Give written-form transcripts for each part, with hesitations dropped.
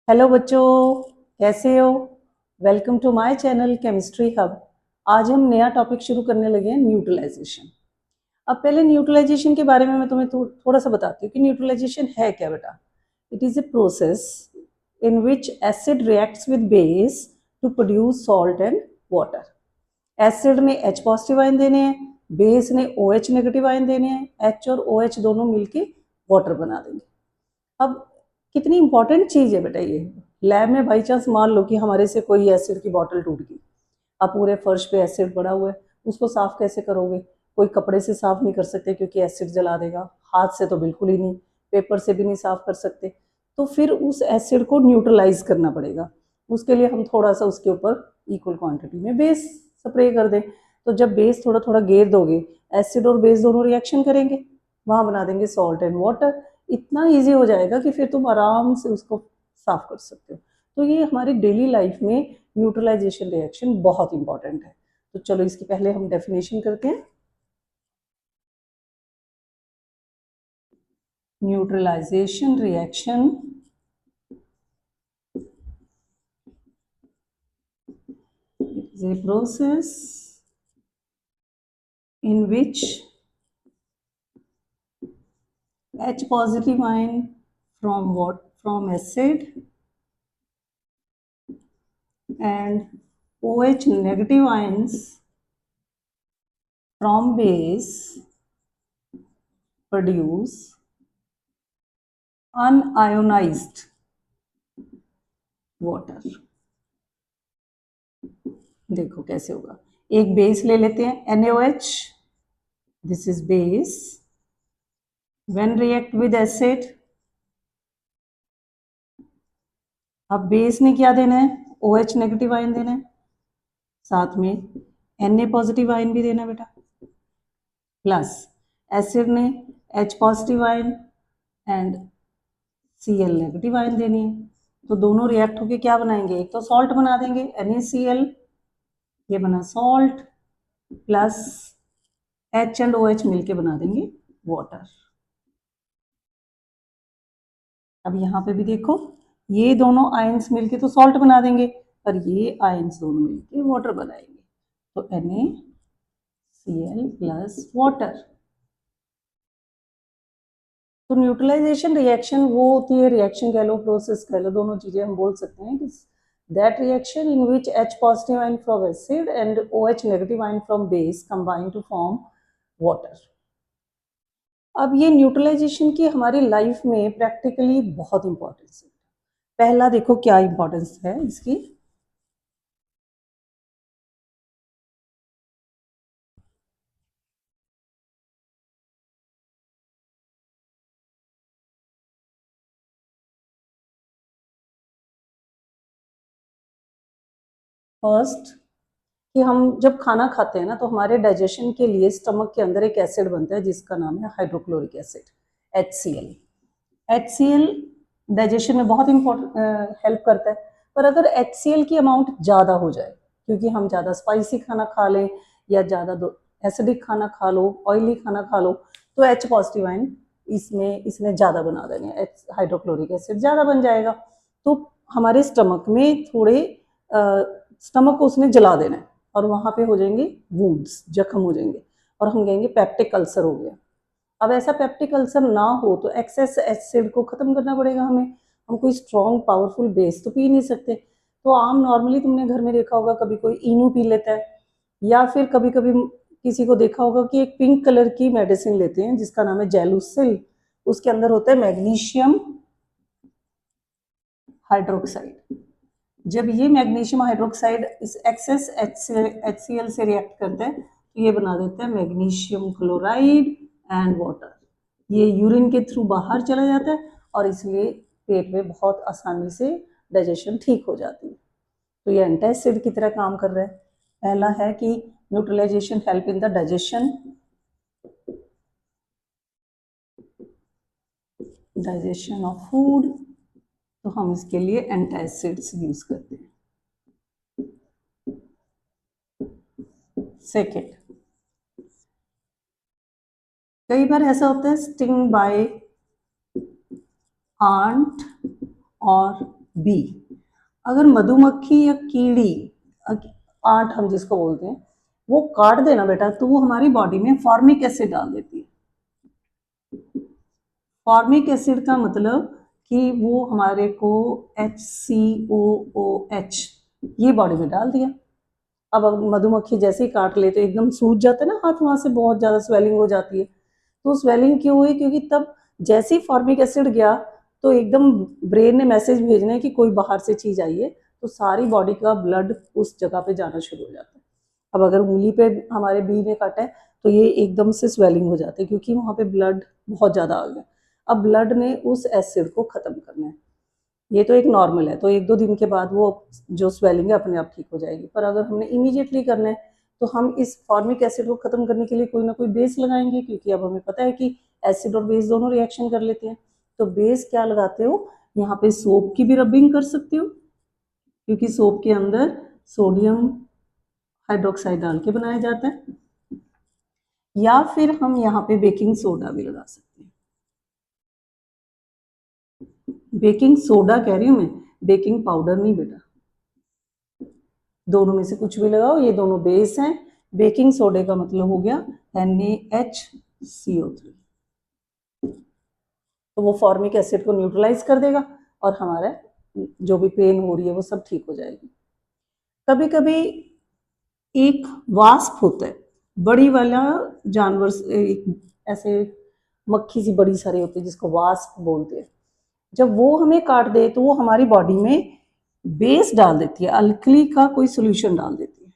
Hello बच्चों, कैसे हो। Welcome to my channel chemistry hub. आज हम नया टॉपिक शुरू करने लगे हैं, न्यूट्रलाइजेशन। अब पहले न्यूट्रलाइजेशन के बारे में मैं तुम्हें थोड़ा सा बताती हूँ कि न्यूट्रलाइजेशन है क्या बेटा। It is a process in which acid reacts with base to produce salt and water. Acid ने H पॉजिटिव आयन देने हैं, बेस ने OH नेगेटिव आयन देने हैं, H और OH दोनों मिलके वाटर बना देंगे। अब कितनी इंपॉर्टेंट चीज़ है बेटा ये। लैब में बाई चांस मान लो कि हमारे से कोई एसिड की बॉटल टूट गई, अब पूरे फर्श पे एसिड पड़ा हुआ है, उसको साफ कैसे करोगे। कोई कपड़े से साफ नहीं कर सकते क्योंकि एसिड जला देगा, हाथ से तो बिल्कुल ही नहीं, पेपर से भी नहीं साफ कर सकते। तो फिर उस एसिड को न्यूट्रलाइज करना पड़ेगा। उसके लिए हम थोड़ा सा उसके ऊपर इक्वल क्वांटिटी में बेस स्प्रे कर दें। तो जब बेस थोड़ा थोड़ा गेर दोगे, एसिड और बेस दोनों रिएक्शन करेंगे, वहाँ बना देंगे सॉल्ट एंड वाटर। इतना ईजी हो जाएगा कि फिर तुम आराम से उसको साफ कर सकते हो। तो ये हमारी डेली लाइफ में न्यूट्रलाइजेशन रिएक्शन बहुत इंपॉर्टेंट है। तो चलो इसकी पहले हम डेफिनेशन करते हैं। Neutralization reaction is a process in which H positive ion from acid and OH negative ions from base produce unionized water। देखो कैसे होगा। एक बेस ले लेते हैं NaOH, this is base. When react with acid, अब बेस ने क्या देना है, OH नेगेटिव आयन देना है, साथ में Na पॉजिटिव आयन भी देना है बेटा, प्लस एसिड ने H positive ion and Cl negative ion देनी है। तो दोनों रिएक्ट होके क्या बनाएंगे, एक तो सॉल्ट बना देंगे NaCl, ये बना salt, plus H and OH मिलके बना देंगे वाटर। अब यहाँ पे भी देखो, ये दोनों आयंस मिलके तो सॉल्ट बना देंगे, पर ये आयंस दोनों मिलके वाटर बनाएंगे। तो NaCl प्लस वाटर। तो न्यूट्रलाइजेशन रिएक्शन वो होती है, रिएक्शन कह लो, प्रोसेस कह लो, दोनों चीजें हम बोल सकते हैं कि that reaction in which H positive ion from acid and OH negative ion from base combine to form water. अब ये न्यूट्रलाइजेशन की हमारी लाइफ में प्रैक्टिकली बहुत इंपॉर्टेंस है। पहला देखो क्या इंपॉर्टेंस है इसकी। फर्स्ट कि हम जब खाना खाते हैं ना, तो हमारे डाइजेशन के लिए स्टमक के अंदर एक एसिड बनता है जिसका नाम है hydrochloric acid, HCl। HCl digestion में बहुत इंपॉर्टेंट हेल्प करता है। पर अगर HCl की अमाउंट ज़्यादा हो जाए, क्योंकि हम ज़्यादा स्पाइसी खाना खा लें या ज़्यादा एसिडिक खाना खा लो, ऑयली खाना खा लो, तो H पॉजिटिव आयन इसने ज़्यादा बना देंगे, हाइड्रोक्लोरिक एसिड ज़्यादा बन जाएगा। तो हमारे स्टमक में थोड़े स्टमक को उसने जला देना है और वहाँ पे हो जाएंगे वुंड्स, जख्म हो जाएंगे, और हम कहेंगे पेप्टिक अल्सर हो गया। अब ऐसा पेप्टिक अल्सर ना हो तो एक्सेस एसिड को खत्म करना पड़ेगा हमें। हम कोई स्ट्रॉन्ग पावरफुल बेस तो पी नहीं सकते। तो आम नॉर्मली तुमने घर में देखा होगा, कभी कोई इनू पी लेता है, या फिर कभी कभी किसी को देखा होगा कि एक पिंक कलर की मेडिसिन लेते हैं जिसका नाम है जेलुसिल। उसके अंदर होता है मैग्नीशियम हाइड्रोक्साइड। जब ये मैग्नीशियम हाइड्रोक्साइड इस एक्सेस HCl से रिएक्ट करता है तो ये बना देता है मैग्नीशियम क्लोराइड एंड वाटर। ये यूरिन के थ्रू बाहर चला जाता है और इसलिए पेट में बहुत आसानी से डाइजेशन ठीक हो जाती है। तो ये एंटासिड की तरह काम कर रहा है। पहला है कि neutralization help in the digestion of food, तो हम इसके लिए एंटासिड्स यूज करते हैं। सेकेंड, कई बार ऐसा होता है स्टिंग बाय आंट और बी, अगर मधुमक्खी या कीड़ी, आंट हम जिसको बोलते हैं, वो काट देना बेटा तो वो हमारी बॉडी में फॉर्मिक एसिड डाल देती है। फॉर्मिक एसिड का मतलब कि वो हमारे को HCOOH ये बॉडी में डाल दिया। अब मधुमक्खी जैसे ही काट ले तो एकदम सूज जाता है ना हाथ, वहां से बहुत ज्यादा स्वेलिंग हो जाती है। तो स्वेलिंग क्यों हुई? क्योंकि तब जैसे ही फॉर्मिक एसिड गया तो एकदम ब्रेन ने मैसेज भेजना है कि कोई बाहर से चीज आई है, तो सारी बॉडी का ब्लड उस जगह पे जाना शुरू हो जाता है। अब अगर उंगली पे हमारे बी ने काटा है तो ये एकदम से स्वेलिंग हो जाती है क्योंकि वहां पे ब्लड बहुत ज्यादा आ गया। अब ब्लड ने उस एसिड को खत्म करना है। ये तो एक नॉर्मल है, तो 1-2 दिन के बाद वो जो स्वेलिंग है अपने आप ठीक हो जाएगी। पर अगर हमने इमीडिएटली करना है तो हम इस फॉर्मिक एसिड को खत्म करने के लिए कोई ना कोई बेस लगाएंगे, क्योंकि अब हमें पता है कि एसिड और बेस दोनों रिएक्शन कर लेते हैं। तो बेस क्या लगाते हो? यहाँ पे सोप की भी रबिंग कर सकते हो, क्योंकि सोप के अंदर सोडियम हाइड्रोक्साइड डाल के बनाया जाता है, या फिर हम यहाँ पे बेकिंग सोडा भी लगा सकते हैं। बेकिंग सोडा कह रही हूँ मैं, बेकिंग पाउडर नहीं बेटा। दोनों में से कुछ भी लगाओ, ये दोनों बेस हैं। बेकिंग सोडे का मतलब हो गया NaHCO3, तो वो फॉर्मिक एसिड को न्यूट्रलाइज कर देगा और हमारा जो भी पेन हो रही है वो सब ठीक हो जाएगी। कभी कभी एक वास्प होता है, बड़ी वाला जानवर, ऐसे मक्खी सी बड़ी सारी होती है जिसको वास्प बोलते हैं। जब वो हमें काट दे तो वो हमारी बॉडी में बेस डाल देती है, अल्कली का कोई सोल्यूशन डाल देती है।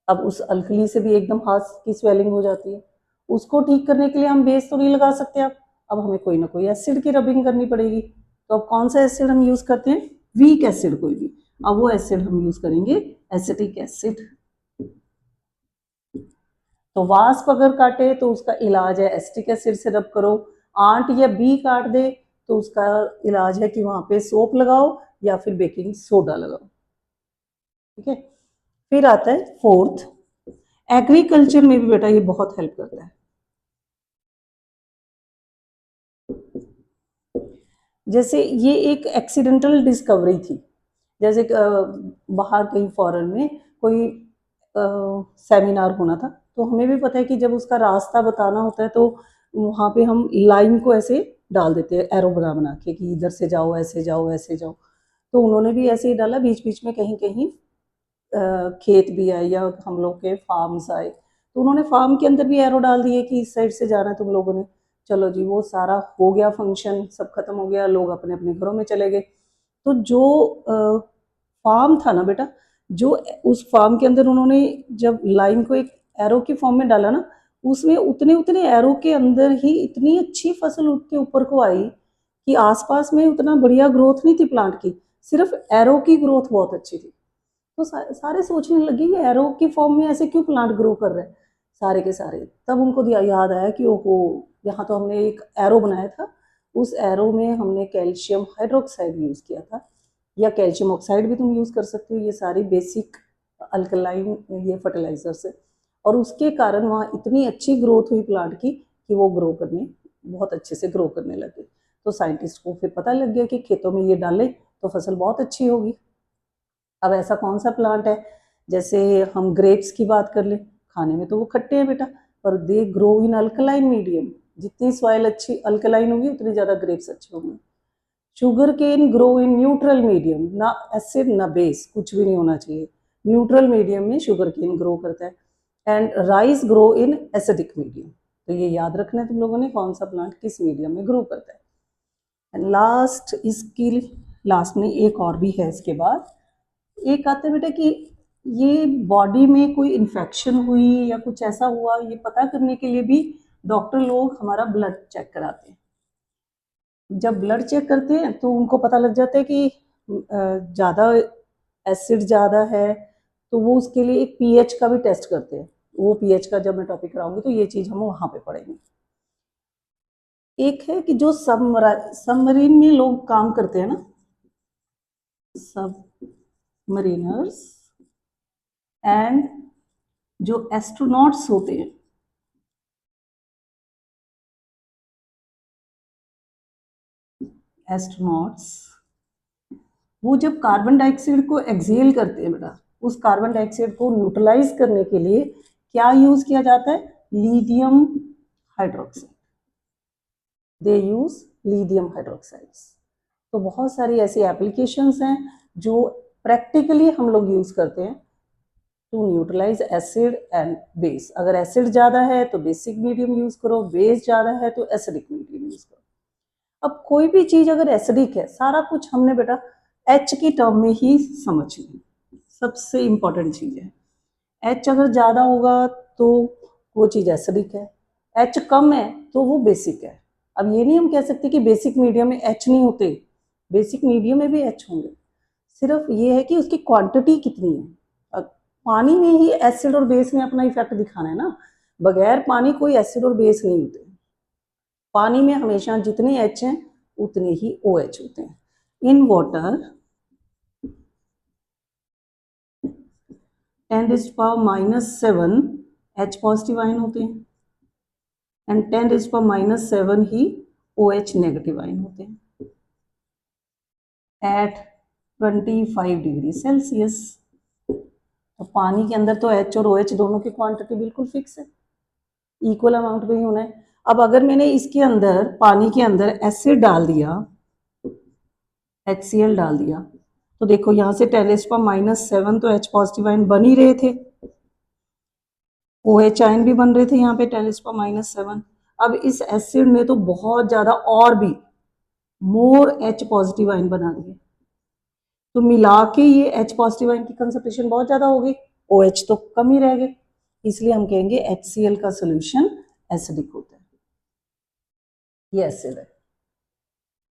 अब उस अल्कली से भी एकदम हाथ की स्वेलिंग हो जाती है। उसको ठीक करने के लिए हम बेस तो नहीं लगा सकते। अब हमें कोई ना कोई एसिड की रबिंग करनी पड़ेगी। तो अब कौन सा एसिड हम यूज करते हैं? वीक एसिड कोई भी। अब वो एसिड हम यूज करेंगे एसिटिक एसिड। तो वास्प अगर काटे तो उसका इलाज है एसिटिक एसिड से रब करो। आंट या बी काट दे तो उसका इलाज है कि वहां पे सोप लगाओ या फिर बेकिंग सोडा लगाओ। ठीक है। फिर आता है फोर्थ, एग्रीकल्चर में भी बेटा ये बहुत हेल्प करता है। जैसे ये एक एक्सीडेंटल डिस्कवरी थी, जैसे बाहर कहीं फॉरेन में कोई सेमिनार होना था, तो हमें भी पता है कि जब उसका रास्ता बताना होता है तो वहाँ पे हम लाइन को ऐसे डाल देते हैं, एरो बना के कि इधर से जाओ, ऐसे जाओ, ऐसे जाओ। तो उन्होंने भी ऐसे ही डाला, बीच बीच में कहीं कहीं खेत भी आए या हम लोग के फार्म्स आए, तो उन्होंने फार्म के अंदर भी एरो डाल दिए कि इस साइड से जाना है तुम लोगों ने। चलो जी, वो सारा हो गया, फंक्शन सब खत्म हो गया, लोग अपने अपने घरों में चले गए। तो जो फार्म था ना बेटा, जो उस फार्म के अंदर उन्होंने जब लाइन को एक एरो की फॉर्म में डाला ना, उसमें उतने उतने एरो के अंदर ही इतनी अच्छी फसल उसके ऊपर को आई कि आसपास में उतना बढ़िया ग्रोथ नहीं थी प्लांट की, सिर्फ एरो की ग्रोथ बहुत अच्छी थी। तो सारे सोचने लगे ये एरो की फॉर्म में ऐसे क्यों प्लांट ग्रो कर रहे हैं सारे के सारे। तब उनको याद आया कि ओहो, यहाँ तो हमने एक एरो बनाया था, उस एरो में हमने कैल्शियम हाइड्रोक्साइड यूज किया था, या कैल्शियम ऑक्साइड भी तुम यूज कर सकते हो। ये सारी बेसिक अल्कलाइन ये फर्टिलाइजर्स है, और उसके कारण वहाँ इतनी अच्छी ग्रोथ हुई प्लांट की कि वो ग्रो करने, बहुत अच्छे से ग्रो करने लगे। तो साइंटिस्ट को फिर पता लग गया कि खेतों में ये डाले तो फसल बहुत अच्छी होगी। अब ऐसा कौन सा प्लांट है, जैसे हम ग्रेप्स की बात कर ले, खाने में तो वो खट्टे हैं बेटा, पर they grow in alkaline medium. जितनी सॉइल अच्छी अल्कलाइन होगी उतनी ज़्यादा ग्रेप्स अच्छे होंगे। Sugarcane grow in neutral medium, ना एसिड ना बेस, कुछ भी नहीं होना चाहिए, न्यूट्रल मीडियम में शुगर केन ग्रो करता है। And rice grow in acidic medium. तो ये याद रखना है तुम लोगों ने, कौन सा प्लांट किस मीडियम में ग्रो करता है। एंड लास्ट, इसकी लास्ट में एक और भी है इसके बाद। एक आता है बेटा कि ये बॉडी में कोई इन्फेक्शन हुई या कुछ ऐसा हुआ, ये पता करने के लिए भी डॉक्टर लोग हमारा ब्लड चेक कराते हैं। जब ब्लड चेक करते हैं तो उनको पता लग जाता है कि ज़्यादा एसिड ज़्यादा है, तो वो उसके लिए एक पीएच का भी टेस्ट करते हैं। वो पीएच का जब मैं टॉपिक कराऊंगी तो ये चीज़ हम वहाँ पे पढ़ेंगे। एक है कि जो सबमरीन में लोग काम करते हैं ना, सब मरीनर्स एंड जो एस्ट्रोनॉट्स होते हैं, एस्ट्रोनॉट्स वो जब कार्बन डाइऑक्साइड को एक्सहेल करते हैं बेटा, उस कार्बन डाइऑक्साइड को न्यूट्रलाइज करने के लिए क्या यूज किया जाता है? Lithium hydroxide. They use lithium hydroxides. तो बहुत सारी ऐसी एप्लीकेशंस हैं जो प्रैक्टिकली हम लोग यूज करते हैं to neutralize acid and base. अगर एसिड ज़्यादा है तो बेसिक मीडियम यूज करो, बेस ज़्यादा है तो एसिडिक मीडियम यूज करो। अब कोई भी चीज़ अगर एसिडिक है, सारा कुछ हमने बेटा एच की टर्म में ही समझनी है, सबसे इम्पॉर्टेंट चीज़ है। एच अगर ज़्यादा होगा तो वो चीज़ एसिडिक है, एच कम है तो वो बेसिक है। अब ये नहीं हम कह सकते कि बेसिक मीडियम में एच नहीं होते, बेसिक मीडियम में भी एच होंगे, सिर्फ ये है कि उसकी क्वांटिटी कितनी है। पानी में ही एसिड और बेस ने अपना इफेक्ट दिखाना है ना, बगैर पानी कोई एसिड और बेस नहीं होते। पानी में हमेशा जितने एच हैं उतने ही ओ एच होते हैं। In water 10⁻⁷ H positive ion होते हैं एंड 10⁻⁷ ही ओ एच नेगेटिव आयन होते हैं एट 25 डिग्री सेल्सियस। तो पानी के अंदर तो एच और ओ एच दोनों की क्वांटिटी बिल्कुल फिक्स है, इक्वल अमाउंट में ही होना है। अब अगर मैंने इसके अंदर पानी के अंदर एसिड डाल दिया, HCl डाल दिया, तो देखो यहाँ से 10⁻⁷ तो एच पॉजिटिव आयन बन ही रहे थे, OH आयन भी बन रहे थे यहाँ पे 10⁻⁷। अब इस एसिड ने तो बहुत ज्यादा और भी मोर एच पॉजिटिव आयन बना दिए, तो मिला के ये एच पॉजिटिव आयन की कंसंट्रेशन बहुत ज्यादा होगी, OH तो कम ही रह गए, इसलिए हम कहेंगे HCl का सोल्यूशन एसिडिक होता है, ये एसिड है।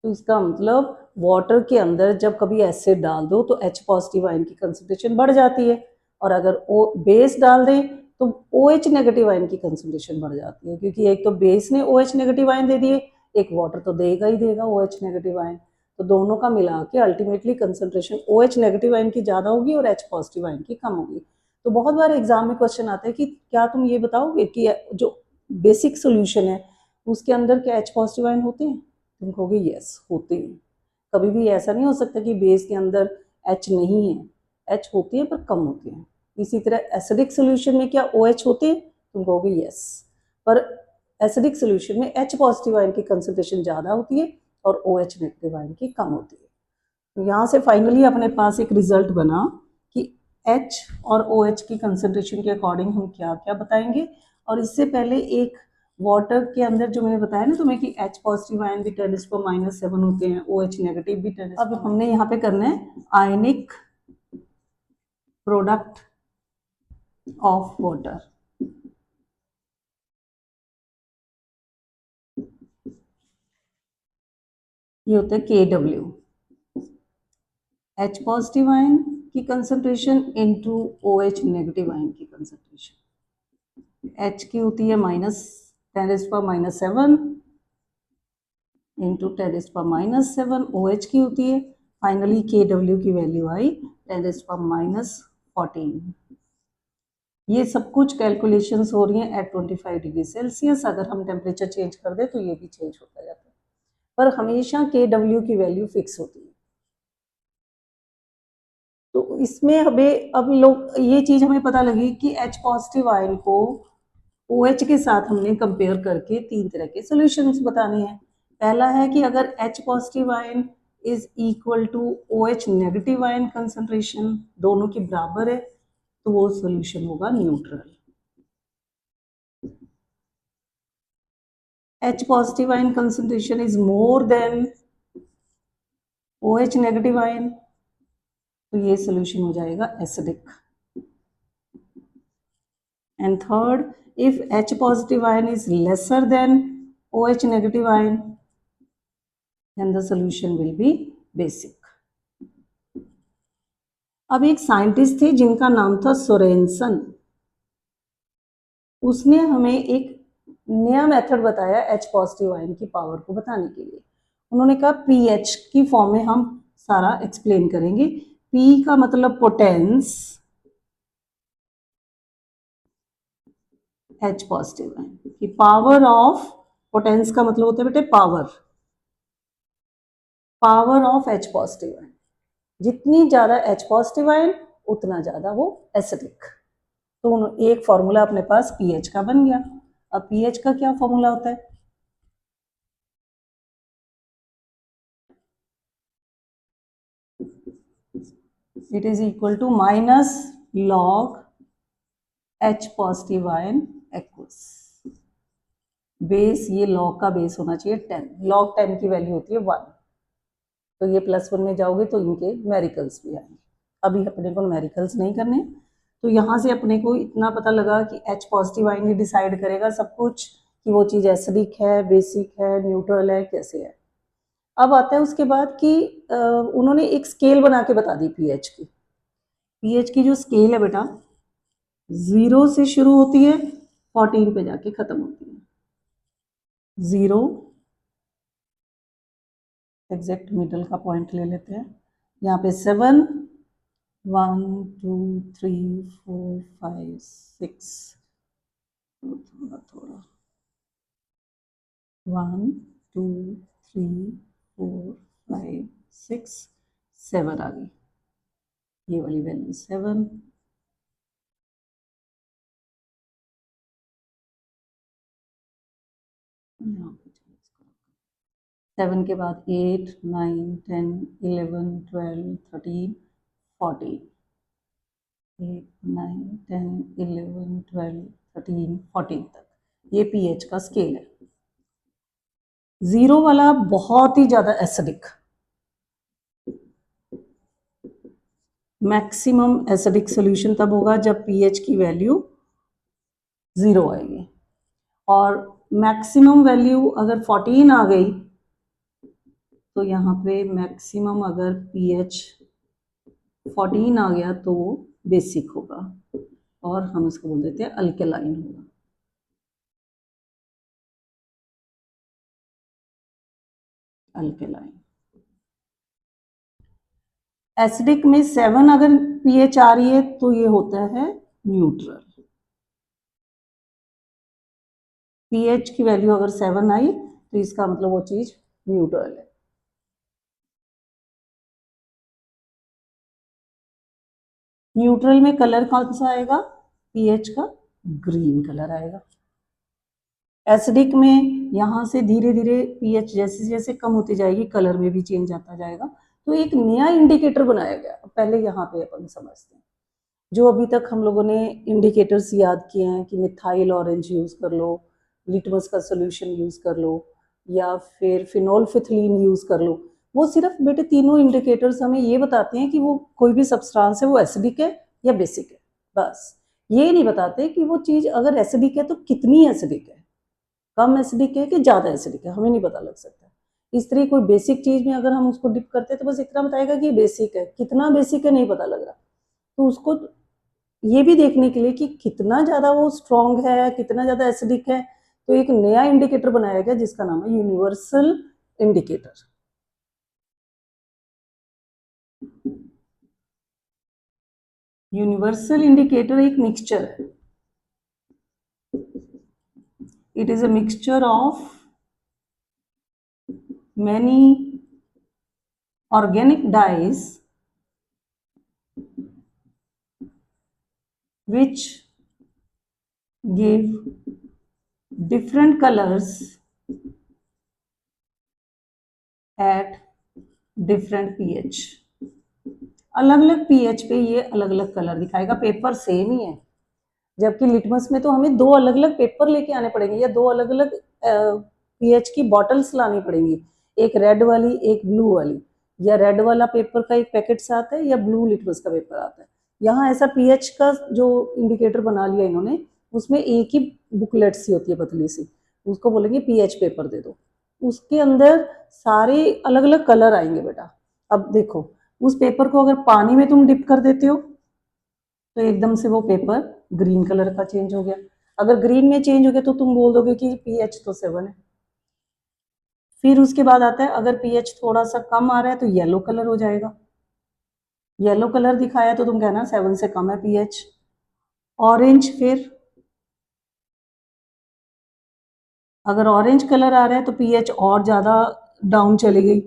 तो इसका मतलब वाटर के अंदर जब कभी एसिड डाल दो तो H पॉजिटिव आयन की कंसंट्रेशन बढ़ जाती है, और अगर बेस डाल दें तो OH नेगेटिव आयन की कंसंट्रेशन बढ़ जाती है, क्योंकि एक तो बेस ने OH नेगेटिव आयन दे दिए, एक वाटर तो देगा ही देगा OH नेगेटिव आयन, तो दोनों का मिला के ultimately concentration OH negative ion की ज़्यादा होगी और H पॉजिटिव आयन की कम होगी। तो बहुत बार एग्जाम में क्वेश्चन आता है कि क्या तुम ये बताओगे कि जो बेसिक सोल्यूशन है उसके अंदर क्या H पॉजिटिव आयन होते हैं? तुम कहोगे यस होते हैं। कभी भी ऐसा नहीं हो सकता कि बेस के अंदर H नहीं है, H होती है पर कम होती है। इसी तरह एसिडिक सोल्यूशन में क्या OH होते हैं? तुम कहोगे यस, पर एसिडिक सोल्यूशन में H पॉजिटिव आयन की कंसंट्रेशन ज़्यादा होती है और OH नेगेटिव आयन की कम होती है। तो यहाँ से फाइनली अपने पास एक रिजल्ट बना कि H और OH की कंसंट्रेशन के अकॉर्डिंग हम क्या क्या बताएंगे। और इससे पहले एक वाटर के अंदर जो मैंने बताया ना तुम्हें कि H पॉजिटिव आयन भी 10⁻⁷ होते हैं, OH नेगेटिव भी 10। अब हमने यहाँ पे करना है आयनिक प्रोडक्ट ऑफ वाटर। ये होता है KW, H पॉजिटिव आयन की concentration into OH negative ion की कंसंट्रेशन। H की होती है -10⁻⁷ इंटू 10⁻⁷, OH की होती है फाइनली KW की वैल्यू आई 10⁻⁴। ये सब कुछ कैलकुलेशंस हो रही हैं एट 25 डिग्री सेल्सियस। अगर हम टेम्परेचर चेंज कर दें तो ये भी चेंज होता जाता है, पर हमेशा KW की वैल्यू फिक्स होती है। तो इसमें हमें अब लोग ये चीज हमें पता लगी कि H पॉजिटिव आयन को OH के साथ हमने कंपेयर करके तीन तरह के सॉल्यूशंस बताने हैं। पहला है कि अगर H positive ion is equal to OH negative ion concentration, दोनों की बराबर है, तो वो सॉल्यूशन होगा neutral. H positive ion concentration is more than OH negative ion, तो ये सॉल्यूशन हो जाएगा acidic. And third, if H positive ion is lesser than OH negative ion, then the solution will be basic. अब एक scientist थे जिनका नाम था सोरेनसन, उसने हमें एक नया मेथड बताया H पॉजिटिव आयन की पावर को बताने के लिए। उन्होंने कहा pH की फॉर्म में हम सारा एक्सप्लेन करेंगे। P का मतलब पोटेंस, H पॉजिटिव आयन की पावर ऑफ, पोटेंस का मतलब होता है बेटे power, power of H positive ion, जितनी ज़्यादा H पॉजिटिव आयन उतना ज़्यादा वो एसिडिक। तो एक फॉर्मूला अपने पास pH का बन गया। अब pH का क्या फॉर्मूला होता है? It is equal to minus log H positive ion aqueous. Base, ये लॉग का बेस होना चाहिए 10, लॉग 10 की वैल्यू होती है 1। तो ये +1 में जाओगे तो इनके न्यूमेरिकल्स भी आएंगे। अभी अपने को न्यूमेरिकल्स नहीं करने। तो यहाँ से अपने को इतना पता लगा कि H पॉजिटिव आयन ही डिसाइड करेगा सब कुछ कि वो चीज़ एसिडिक है, बेसिक है, न्यूट्रल है, कैसे है। अब आता है उसके बाद कि उन्होंने एक स्केल बना के बता दी पीएच की। पीएच की जो स्केल है बेटा 0 से शुरू होती है 14 पे जाके खत्म होती है। 0 एग्जैक्ट मिडल का पॉइंट ले लेते हैं। यहाँ पे 7 1 2 3 4 5 6 थोड़ा थोड़ा 1 2 3 4 5 6 7 आ गई, ये वाली वैल्यू 7। यहाँ पे 7 के बाद 8 9 10 11 12 13 14, 8 9 10 11 12 13 14 तक ये पीएच का स्केल है। 0 वाला बहुत ही ज्यादा एसिडिक, मैक्सिमम एसिडिक सॉल्यूशन तब होगा जब पीएच की वैल्यू 0 आएगी। और मैक्सिमम वैल्यू अगर 14 आ गई तो यहाँ पे मैक्सिमम अगर पीएच 14 आ गया तो वो बेसिक होगा और हम इसको बोल देते हैं अल्केलाइन होगा। अल्केलाइन। एसिडिक में 7 अगर पीएच आ रही है तो ये होता है न्यूट्रल। पीएच की वैल्यू अगर 7 आई तो इसका मतलब वो चीज न्यूट्रल है। न्यूट्रल में कलर कौन सा आएगा? पीएच का ग्रीन कलर आएगा। एसिडिक में यहाँ से धीरे धीरे पीएच जैसे जैसे कम होती जाएगी कलर में भी चेंज आता जाएगा। तो एक नया इंडिकेटर बनाया गया। पहले यहाँ पे अपन समझते हैं, जो अभी तक हम लोगों ने इंडिकेटर्स याद किए हैं कि मिथाइल ऑरेंज यूज कर लो, लिटमस का सोल्यूशन यूज कर लो, या फिर फिनोल्फिथिलीन यूज कर लो। वो सिर्फ बेटे तीनों इंडिकेटर्स हमें ये बताते हैं कि वो कोई भी सब्सटेंस है वो एसिडिक है या बेसिक है, बस। ये नहीं बताते कि वो चीज अगर एसिडिक है तो कितनी एसिडिक है, कम एसिडिक है कि ज़्यादा एसिडिक है, हमें नहीं पता लग सकता। इस तरह कोई बेसिक चीज़ में अगर हम उसको डिप करते हैं तो बस इतना बताएगा कि बेसिक है, कितना बेसिक है नहीं पता लग रहा। तो उसको ये भी देखने के लिए कि कितना ज़्यादा वो स्ट्रॉन्ग है, कितना ज़्यादा एसिडिक है, तो एक नया इंडिकेटर बनाया गया जिसका नाम है यूनिवर्सल इंडिकेटर। यूनिवर्सल इंडिकेटर एक मिक्सचर है। It is a mixture of many organic dyes which give different colors at different pH। अलग अलग पीएच पे ये अलग अलग कलर दिखाएगा। पेपर सेम ही है, जबकि लिटमस में तो हमें दो अलग अलग पेपर लेके आने पड़ेंगे या दो अलग अलग पीएच की बॉटल्स लानी पड़ेंगी, एक रेड वाली एक ब्लू वाली, या रेड वाला पेपर का एक पैकेट से आता है या ब्लू लिटमस का पेपर आता है। यहाँ ऐसा पीएच का जो इंडिकेटर बना लिया इन्होंने, उसमें एक ही बुकलेट सी होती है पतली सी, उसको बोलेंगे पीएच पेपर दे दो। उसके अंदर सारे अलग अलग कलर आएंगे बेटा। अब देखो, उस पेपर को अगर पानी में तुम डिप कर देते हो तो एकदम से वो पेपर ग्रीन कलर का चेंज हो गया। अगर ग्रीन में चेंज हो गया तो तुम बोल दोगे कि पीएच तो 7 है। फिर उसके बाद आता है अगर पीएच थोड़ा सा कम आ रहा है तो येलो कलर हो जाएगा। येलो कलर दिखाया तो तुम कहना 7 से कम है पीएच। ऑरेंज, फिर अगर ऑरेंज कलर आ रहा है तो पीएच और ज्यादा डाउन चली गई,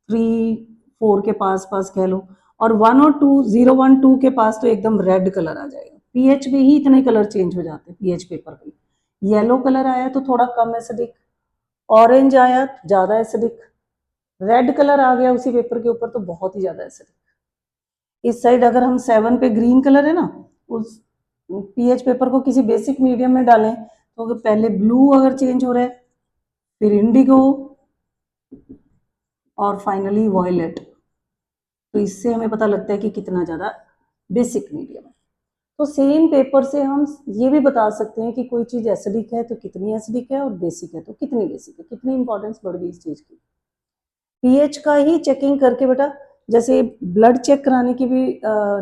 3 4 के पास पास कह लो, और 1 और 2 0 1 2 के पास तो एकदम रेड कलर आ जाएगा। पीएच में ही इतने कलर चेंज हो जाते हैं पीएच पेपर पे। येलो कलर आया तो थोड़ा कम एसिडिक, ऑरेंज आया ज़्यादा एसिडिक, रेड कलर आ गया उसी पेपर के ऊपर तो बहुत ही ज़्यादा एसिडिक। इस साइड अगर हम 7 पे ग्रीन कलर है ना, उस पीएच पेपर को किसी बेसिक मीडियम में डालें तो अगर पहले ब्लू अगर चेंज हो रहा है, फिर इंडिगो, और फाइनली वॉयलेट, तो इससे हमें पता लगता है कि कितना ज़्यादा बेसिक मीडियम है। तो सेम पेपर से हम ये भी बता सकते हैं कि कोई चीज़ एसिडिक है तो कितनी एसिडिक है, और बेसिक है तो कितनी बेसिक है। कितनी इंपॉर्टेंस बढ़ गई इस चीज़ की। पीएच का ही चेकिंग करके बेटा, जैसे ब्लड चेक कराने की भी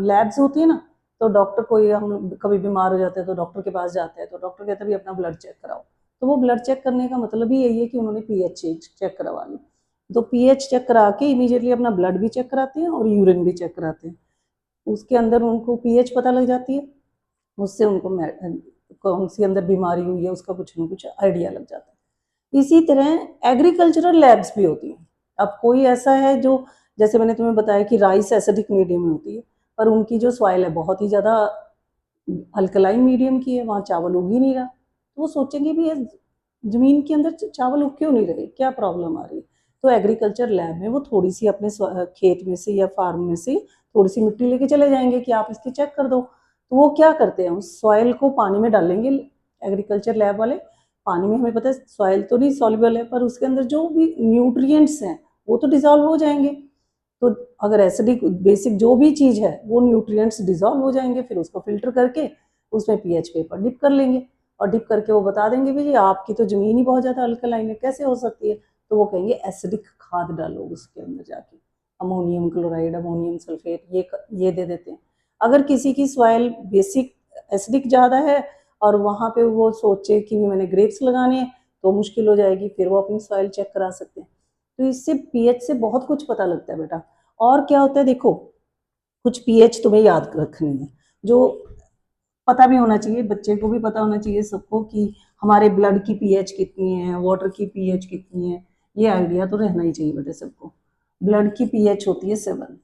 लैब्स होती है ना, तो डॉक्टर कोई हम कभी बीमार हो जाते हैं तो डॉक्टर के पास जाते हैं तो डॉक्टर कहते हैं भी अपना ब्लड चेक कराओ, तो वो ब्लड चेक करने का मतलब ही यही है कि उन्होंने पीएच चेक करवा ली। तो पीएच चेक करा के इमीडिएटली अपना ब्लड भी चेक कराते हैं और यूरिन भी चेक कराते हैं। उसके अंदर उनको पीएच पता लग जाती है, उससे उनको कौन सी अंदर बीमारी हुई है उसका कुछ ना कुछ आइडिया लग जाता है। इसी तरह एग्रीकल्चरल लैब्स भी होती हैं। अब कोई ऐसा है जो, जैसे मैंने तुम्हें बताया कि राइस एसिडिक मीडियम में होती है, पर उनकी जो सॉइल है बहुत ही ज़्यादा अल्कलाइन मीडियम की है, वहाँ चावल उग ही नहीं रहा, तो वो सोचेंगे भी ये ज़मीन के अंदर चावल उग क्यों नहीं रहे, क्या प्रॉब्लम आ रही है। तो एग्रीकल्चर लैब में वो थोड़ी सी अपने खेत में से या फार्म में से थोड़ी सी मिट्टी लेके चले जाएंगे कि आप इसकी चेक कर दो। तो वो क्या करते हैं, उस सॉइल को पानी में डालेंगे एग्रीकल्चर लैब वाले। पानी में हमें पता है सॉइल तो नहीं सॉल्युबल है, पर उसके अंदर जो भी न्यूट्रिएंट्स हैं वो तो डिजॉल्व हो जाएंगे। तो अगर एसिडिक बेसिक जो भी चीज़ है वो न्यूट्रिएंट्स डिजॉल्व हो जाएंगे, फिर उसको फिल्टर करके उसमें पीएच पेपर डिप कर लेंगे, और डिप करके वो बता देंगे भी जी आपकी तो ज़मीन ही बहुत ज़्यादा अल्कलाइन है, कैसे हो सकती है। तो वो कहेंगे एसिडिक खाद डालो उसके अंदर जाके, अमोनियम क्लोराइड, अमोनियम सल्फेट, ये दे देते हैं। अगर किसी की सॉइल बेसिक एसिडिक ज़्यादा है और वहाँ पे वो सोचे कि मैंने ग्रेप्स लगाने हैं, तो मुश्किल हो जाएगी, फिर वो अपनी सॉइल चेक करा सकते हैं। तो इससे पीएच से बहुत कुछ पता लगता है बेटा। और क्या होता है देखो, कुछ पीएच तुम्हें याद रखनी है जो पता भी होना चाहिए, बच्चे को भी पता होना चाहिए सबको, कि हमारे ब्लड की पीएच कितनी है, वाटर की पीएच कितनी है, ये आइडिया तो रहना ही चाहिए बेटे सबको। ब्लड की पीएच होती है 7,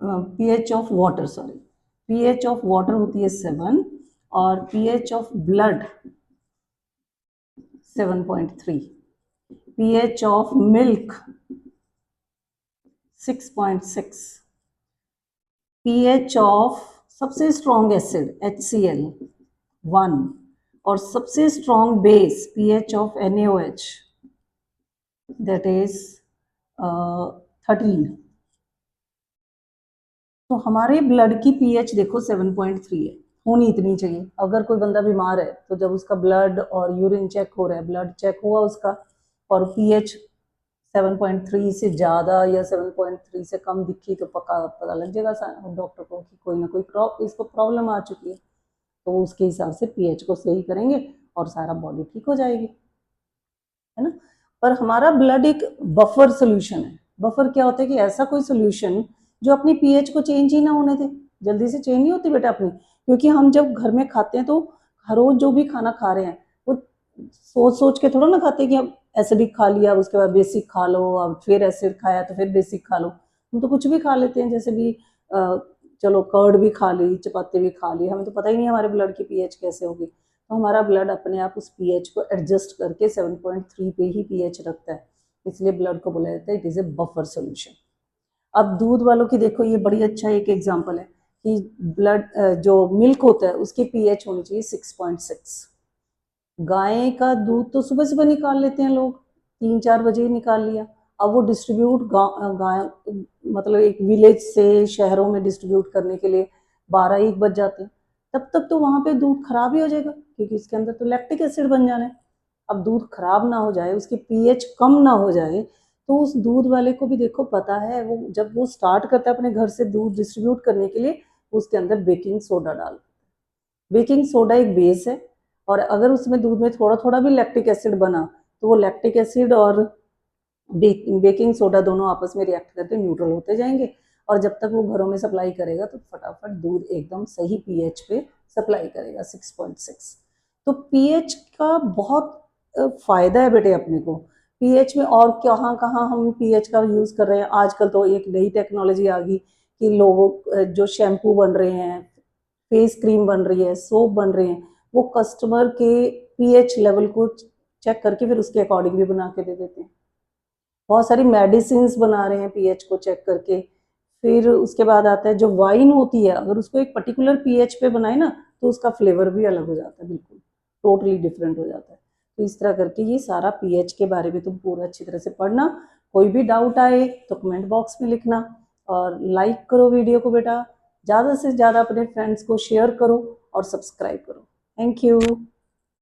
pH of water, sorry, pH of water होती है 7, और pH of blood 7.3, pH of milk 6.6, pH of सबसे स्ट्रॉन्ग एसिड HCl 1, और सबसे strong base pH of NaOH that is 13। तो हमारे ब्लड की पीएच देखो 7.3 है, होनी इतनी चाहिए। अगर कोई बंदा बीमार है तो जब उसका ब्लड और यूरिन चेक हो रहा है, ब्लड चेक हुआ उसका और पीएच 7.3 से ज़्यादा या 7.3 से कम दिखी तो पता लग जाएगा डॉक्टर को कि कोई ना कोई इसको प्रॉब्लम आ चुकी है। तो उसके हिसाब से पीएच को सही करेंगे और सारा बॉडी ठीक हो जाएगी, है ना। पर हमारा ब्लड एक बफर सोल्यूशन है। बफर क्या होता है कि ऐसा कोई सोल्यूशन जो अपनी पीएच को चेंज ही ना होने दे, जल्दी से चेंज नहीं होती बेटा अपनी। क्योंकि हम जब घर में खाते हैं तो हर रोज जो भी खाना खा रहे हैं वो सोच सोच के थोड़ा ना खाते कि अब एसिडिक खा लिया, उसके बाद बेसिक खा लो, अब फिर एसिड खाया तो फिर बेसिक खा लो। हम तो कुछ भी खा लेते हैं, जैसे भी चलो कर्ड भी खा ली, चपाती भी खा ली, हमें तो पता ही नहीं हमारे ब्लड की पीएच कैसे होगी। तो हमारा ब्लड अपने आप उस पीएच को एडजस्ट करके 7.3 पे ही पीएच रखता है, इसलिए ब्लड को बोला जाता है it is A buffer solution. अब दूध वालों की देखो, ये बड़ी अच्छा एक एग्जांपल है कि ब्लड जो मिल्क होता है उसकी पीएच होनी चाहिए 6.6। गाय का दूध तो सुबह सुबह निकाल लेते हैं लोग, 3 4 बजे ही निकाल लिया। अब वो डिस्ट्रीब्यूट गाय मतलब एक विलेज से शहरों में डिस्ट्रीब्यूट करने के लिए 12 1 बज जाते हैं। तब तक तो वहाँ पे दूध खराब ही हो जाएगा, क्योंकि इसके अंदर तो लैक्टिक एसिड बन जाना है। अब दूध खराब ना हो जाए, उसकी पीएच कम ना हो जाए, तो उस दूध वाले को भी देखो पता है, वो जब वो स्टार्ट करता है अपने घर से दूध डिस्ट्रीब्यूट करने के लिए, उसके अंदर बेकिंग सोडा डाल, बेकिंग सोडा एक बेस है, और अगर उसमें दूध में थोड़ा थोड़ा भी लैक्टिक एसिड बना तो वो लैक्टिक एसिड और बेकिंग सोडा दोनों आपस में रिएक्ट करके न्यूट्रल होते जाएंगे, और जब तक वो घरों में सप्लाई करेगा तो फटाफट दूध एकदम सही पीएच पे सप्लाई करेगा 6.6। तो पीएच का बहुत फायदा है बेटे अपने को। पीएच में और कहाँ कहाँ हम पीएच का यूज़ कर रहे हैं। आजकल तो एक नई टेक्नोलॉजी आ गई कि लोगों जो शैम्पू बन रहे हैं, फेस क्रीम बन रही है, सोप बन रहे हैं, वो कस्टमर के पीएच लेवल को चेक करके फिर उसके अकॉर्डिंग भी बना के दे देते हैं। बहुत सारी मेडिसिन बना रहे हैं पीएच को चेक करके। फिर उसके बाद आता है जो वाइन होती है, अगर उसको एक पर्टिकुलर पीएच पे बनाए ना तो उसका फ्लेवर भी अलग हो जाता है, बिल्कुल टोटली डिफरेंट हो जाता है। तो इस तरह करके ये सारा पीएच के बारे में तुम पूरा अच्छी तरह से पढ़ना। कोई भी डाउट आए तो कमेंट बॉक्स में लिखना, और लाइक करो वीडियो को बेटा, ज़्यादा से ज़्यादा अपने फ्रेंड्स को शेयर करो और सब्सक्राइब करो। Thank you.